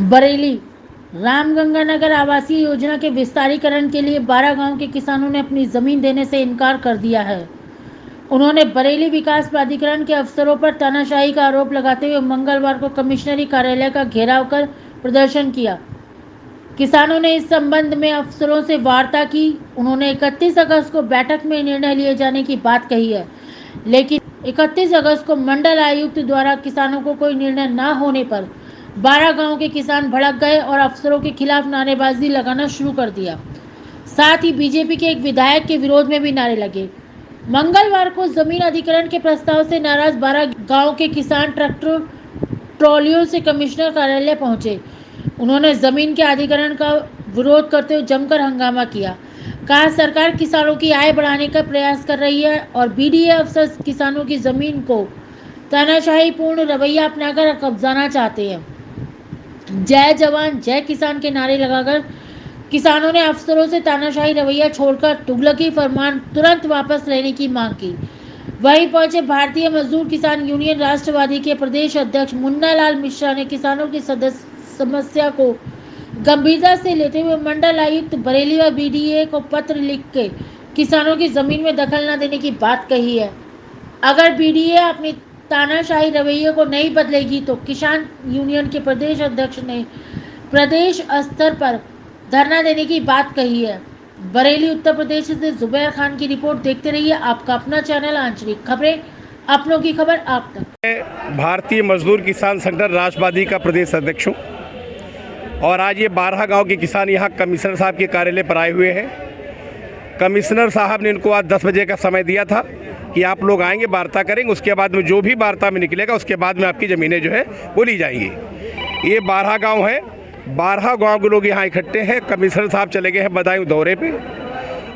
बरेली रामगंगा नगर आवासीय योजना के विस्तारीकरण के लिए 12 गांव के किसानों ने अपनी जमीन देने से इनकार कर दिया है। उन्होंने बरेली विकास प्राधिकरण के अफसरों पर तानाशाही का आरोप लगाते हुए मंगलवार को कमिश्नरी कार्यालय का घेराव कर प्रदर्शन किया। किसानों ने इस संबंध में अफसरों से वार्ता की। उन्होंने 31 अगस्त को बैठक में निर्णय लिए जाने की बात कही है, लेकिन 31 अगस्त को मंडल आयुक्त द्वारा किसानों को कोई निर्णय न होने पर 12 गांव के किसान भड़क गए और अफसरों के खिलाफ नारेबाजी लगाना शुरू कर दिया। साथ ही बीजेपी के एक विधायक के विरोध में भी नारे लगे। मंगलवार को जमीन अधिग्रहण के प्रस्ताव से नाराज 12 गांव के किसान ट्रैक्टर ट्रॉलियों से कमिश्नर कार्यालय पहुंचे। उन्होंने जमीन के अधिग्रहण का विरोध करते हुए जमकर हंगामा किया। कहा, सरकार किसानों की आय बढ़ाने का प्रयास कर रही है और बीडीए अफसर किसानों की जमीन को तानाशाही पूर्ण रवैया अपनाकर कब्जाना चाहते हैं। जय जवान जय किसान के नारे लगाकर किसानों ने अफसरों से तानाशाही रवैया छोड़कर तुगलकी फरमान तुरंत वापस लेने की मांग की। वहीं पहुंचे भारतीय मजदूर किसान यूनियन राष्ट्रवादी के प्रदेश अध्यक्ष मुन्ना लाल मिश्रा ने किसानों की समस्या को गंभीरता से लेते हुए मंडल आयुक्त बरेली व बीडीए को पत्र लिख के किसानों की जमीन में दखल न देने की बात कही है। अगर बीडीए अपनी तानाशाही रवैये को नहीं बदलेगी तो किसान यूनियन के प्रदेश अध्यक्ष ने प्रदेश स्तर पर धरना देने की बात कही है। बरेली उत्तर प्रदेश से जुबैर खान की रिपोर्ट। देखते रहिए आपका अपना चैनल आंचलिक खबरें, अपनों की खबर आप तक। भारतीय मजदूर किसान संगठन राष्ट्रवादी का प्रदेश अध्यक्ष हूँ और आज ये 12 गांव के किसान यहाँ कमिश्नर साहब के कार्यालय पर आए हुए हैं। कमिश्नर साहब ने इनको आज 10 बजे का समय दिया था कि आप लोग आएंगे, वार्ता करेंगे, उसके बाद में जो भी वार्ता में निकलेगा उसके बाद में आपकी ज़मीनें जो है वो ली जाएंगी। ये 12 गांव हैं, 12 गांव के लोग यहाँ इकट्ठे हैं। कमिश्नर साहब चले गए हैं बदायूं दौरे पे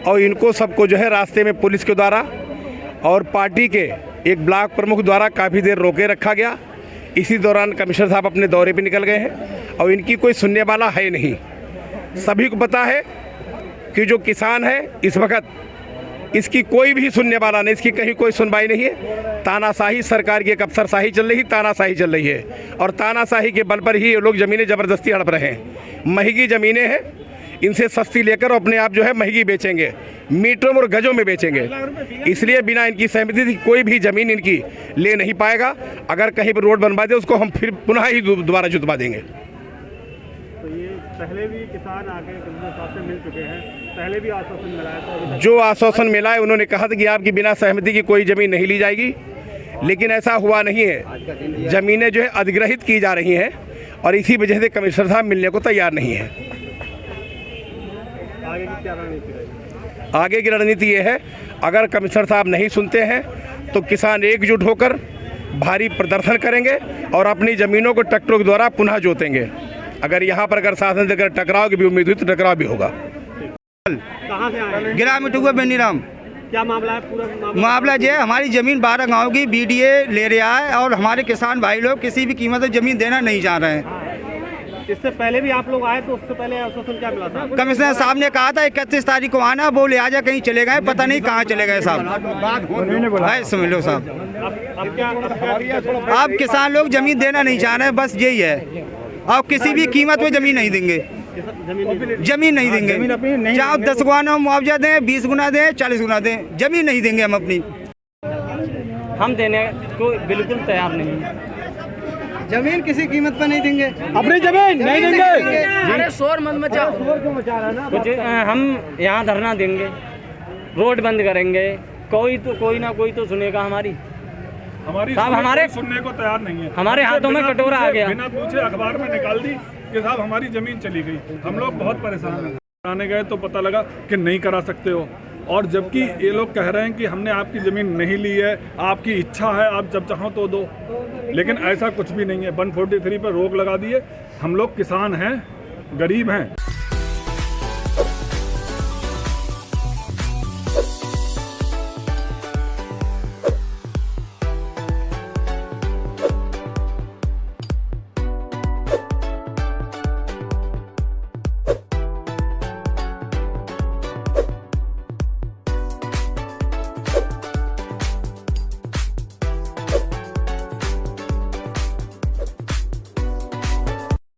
और इनको सबको जो है रास्ते में पुलिस के द्वारा और पार्टी के एक ब्लॉक प्रमुख द्वारा काफ़ी देर रोके रखा गया। इसी दौरान कमिश्नर साहब अपने दौरे पे निकल गए हैं और इनकी कोई सुनने वाला है नहीं। सभी को पता है कि जो किसान है इस वक्त इसकी कोई भी सुनने वाला नहीं, इसकी कहीं कोई सुनवाई नहीं है। तानाशाही सरकार की एक अफसरशाही चल रही, तानाशाही चल रही है और तानाशाही के बल पर ही ये लोग ज़मीनें ज़बरदस्ती हड़प रहे हैं। महंगी ज़मीनें हैं, इनसे सस्ती लेकर अपने आप जो है महंगी बेचेंगे, मीटरों और गजों में बेचेंगे। इसलिए बिना इनकी सहमति से कोई भी ज़मीन इनकी ले नहीं पाएगा। अगर कहीं पर रोड बनवा दे उसको हम फिर पुनः ही दोबारा जुतवा देंगे। तो ये पहले भी किसान आके कमिश्नर साहब से मिल चुके हैं, पहले भी आश्वासन मिला है। तो जो आश्वासन मिला है उन्होंने कहा था कि आपकी बिना सहमति की कोई ज़मीन नहीं ली जाएगी, लेकिन ऐसा हुआ नहीं है। ज़मीनें जो है अधिग्रहित की जा रही हैं और इसी वजह से कमिश्नर साहब मिलने को तैयार नहीं है। आगे की क्या रणनीति रहेगी? आगे की रणनीति ये है, अगर कमिश्नर साहब नहीं सुनते हैं तो किसान एकजुट होकर भारी प्रदर्शन करेंगे और अपनी ज़मीनों को ट्रैक्टरों के द्वारा पुनः जोतेंगे। अगर यहाँ पर अगर शासन से अगर टकराव की भी उम्मीद हुई तो टकराव भी होगा। कहाँ से आए? गिरा मिटुआ बेनीराम। क्या मामला है? पूरा मामला ये है, हमारी ज़मीन 12 गांव की बीडीए ले रहा है और हमारे किसान भाई लोग किसी भी कीमत पर ज़मीन देना नहीं चाह रहे हैं। इससे पहले भी आप लोग आए तो उससे पहले आश्वासन क्या मिला था? कमिश्नर साहब ने कहा था 31 तारीख को आना, वो लिहाजा कहीं चले गए, पता नहीं कहाँ चले गए साहब। भाई समझ लो साहब, अब क्या अब किसान लोग ज़मीन देना नहीं चाह रहे हैं, बस यही है। और किसी भी कीमत में ज़मीन नहीं देंगे, ज़मीन नहीं देंगे। चाहे 10 गुना मुआवजा दें, 20 गुना दें, 40 गुना दें, ज़मीन नहीं देंगे हम अपनी। हम देने को बिल्कुल तैयार नहीं है। ज़मीन किसी कीमत पर नहीं देंगे, अपनी ज़मीन नहीं देंगे। अरे शोर मत मचाओ। शोर क्यों मचा रहा है ना? कुछ हम यहाँ धरना देंगे, रोड बंद करेंगे, कोई ना कोई तो सुनेगा हमारी साहब। हमारे सुनने को तैयार नहीं है। हमारे हाथों में कटोरा आ गया, बिना पूछे अखबार में निकाल दी कि साहब हमारी जमीन चली गई। हम लोग बहुत परेशान हैं। आने गए तो पता लगा कि नहीं करा सकते हो, और जबकि ये लोग कह रहे हैं कि हमने आपकी ज़मीन नहीं ली है, आपकी इच्छा है, आप जब चाहो तो दो। लेकिन ऐसा कुछ भी नहीं है। 143 पर रोक लगा दिए। हम लोग किसान हैं, गरीब हैं।